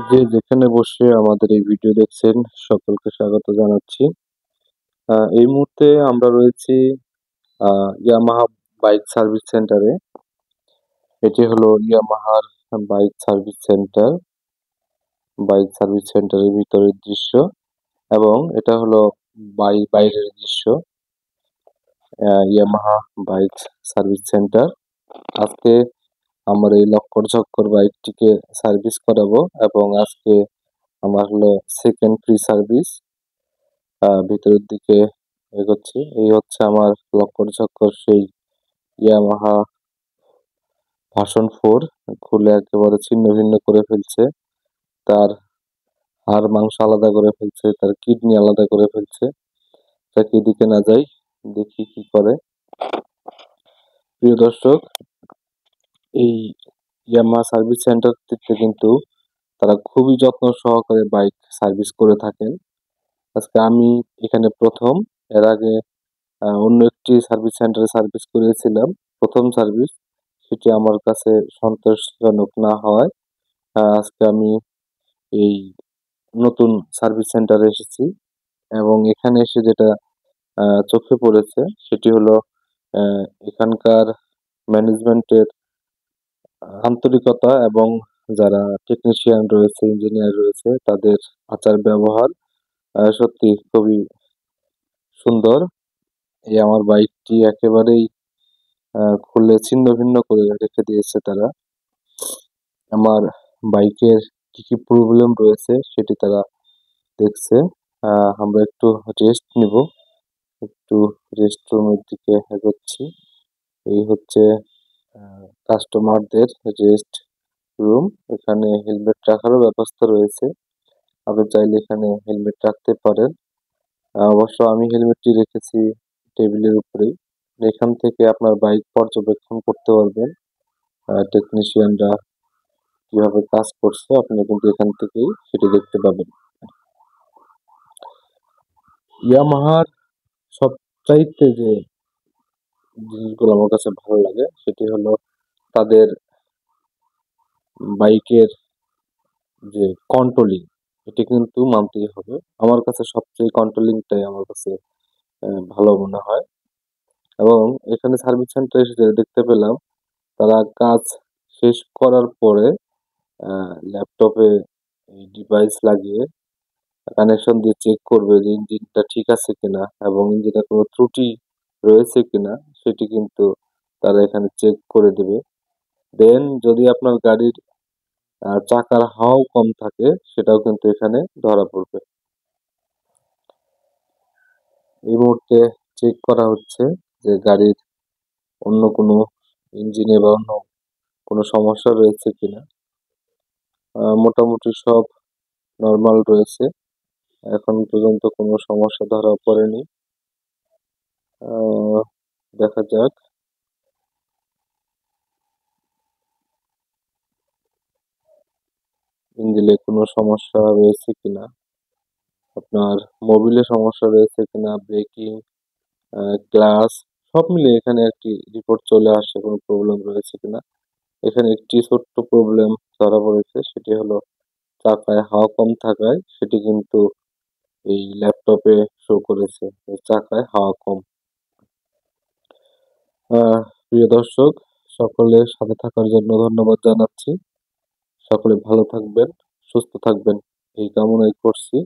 যে যেখানে বসে আমাদের এই ভিডিও দেখছেন সকলকে স্বাগত জানাচ্ছি। এই মুহূর্তে আমরা রয়েছি ইয়ামাহা বাইক সার্ভিস সেন্টারে। এটি হলো ইয়ামাহার bike service centre, bike service সেন্টারের ভিতরের দৃশ্য এবং এটা হলো বাইরের দৃশ্য। Yamaha bike service centre. আজকে আমার এই লক্কর ঝক্কর বাইকটিকে সার্ভিস করাবো এবং আজকে আমার হলো সেকেন্ড ফ্রি সার্ভিস। ভিতরের দিকে এগোচ্ছি। এই হচ্ছে আমার লক্কর ঝক্কর সেই ইয়ামাহা ভার্সন 4 খুলে একেবারে ছিন্ন ভিন্ন করে ফেলছে। তার হাড় মাংস আলাদা করে ফেলছে, তার কিডনি আলাদা করে ফেলছে। তাকে এদিকে না যাই, দেখি কি করে। প্রিয় দর্শক, এই ইয়ামাহা সার্ভিস সেন্টার থেকে কিন্তু তারা খুবই যত্ন সহকারে বাইক সার্ভিস করে থাকেন। আজকে আমি এখানে প্রথম। এর আগে অন্য একটি সার্ভিস সেন্টারে সার্ভিস করেছিলাম। প্রথম সার্ভিস, সেটি আমার কাছে সন্তোষজনক না হওয়ায় আজকে আমি এই নতুন সার্ভিস সেন্টারে এসেছি এবং এখানে এসে যেটা চোখে পড়েছে সেটি হলো এখানকার ম্যানেজমেন্টের আন্তরিকতা এবং যারা টেকনিশিয়ান রয়েছে, ইঞ্জিনিয়ার রয়েছে, তাদের আচার ব্যবহার সত্যি খুবই সুন্দর। এই আমার বাইকটি একেবারেই খুলে ছিন্ন ভিন্ন করে রেখে দিয়েছে তারা। আমার বাইকের কি কি প্রবলেম রয়েছে সেটি তারা দেখছে। আমরা একটু রেস্ট নিব, একটু রেস্ট রুমের দিকে এগোচ্ছি। এই হচ্ছে কাস্টমারদের রেস্ট রুম। এখানে হেলমেট রাখারও ব্যবস্থা রয়েছে, আপনি চাইলে এখানে হেলমেট রাখতে পারেন। অবশ্য আমি হেলমেটটি রেখেছি টেবিলের উপরেই। এখান থেকে আপনার বাইক পর্যবেক্ষণ করতে পারবেন, টেকনিশিয়ানরা কিভাবে কাজ করছে আপনি কিন্তু এখান থেকেই সেটি দেখতে পাবেন। ইয়ামাহার সবচাইতে যে জিনিসগুলো আমার কাছে ভালো লাগে সেটি হলো তাদের বাইকের যে কন্ট্রোলিং, এটি কিন্তু মানতেই হবে। আমার কাছে সবচেয়ে কন্ট্রোলিংটাই আমার কাছে ভালো মনে হয়। এবং এখানে সার্ভিস সেন্টারে এসে যেটা দেখতে পেলাম, তারা কাজ শেষ করার পরে ল্যাপটপে এই ডিভাইস লাগিয়ে কানেকশন দিয়ে চেক করবে যে ইঞ্জিনটা ঠিক আছে কিনা এবং ইঞ্জিনের কোনো ত্রুটি রয়েছে কিনা সেটি কিন্তু তারা এখানে চেক করে দেবে। দেন যদি আপনার গাড়ির চাকার হাওয়াও কম থাকে সেটাও কিন্তু এখানে ধরা পড়বে। এই মুহূর্তে চেক করা হচ্ছে যে গাড়ির অন্য কোনো ইঞ্জিনে বা অন্য কোনো সমস্যা রয়েছে কিনা। মোটামুটি সব নর্মাল রয়েছে, এখন পর্যন্ত কোনো সমস্যা ধরা পড়েনি। দেখা যাক। ইঞ্জিনে কোনো সমস্যা রয়েছে কিনা, আপনার মোবিলে সমস্যা রয়েছে কিনা, ব্রেকিং, ক্লাস সব মিলিয়ে এখানে একটি রিপোর্ট চলে আসে কোনো প্রবলেম রয়েছে কিনা। এখানে একটি ছোট্ট প্রবলেম ধরা পড়েছে, সেটি হলো চাকায় হাওয়া কম থাকায় সেটি কিন্তু এই ল্যাপটপে শো করেছে চাকায় হাওয়া কম। প্রিয় দর্শক, সকলের সাথে থাকার জন্য ধন্যবাদ জানাচ্ছি। সকলে ভালো থাকবেন, সুস্থ থাকবেন এই কামনাই করছি।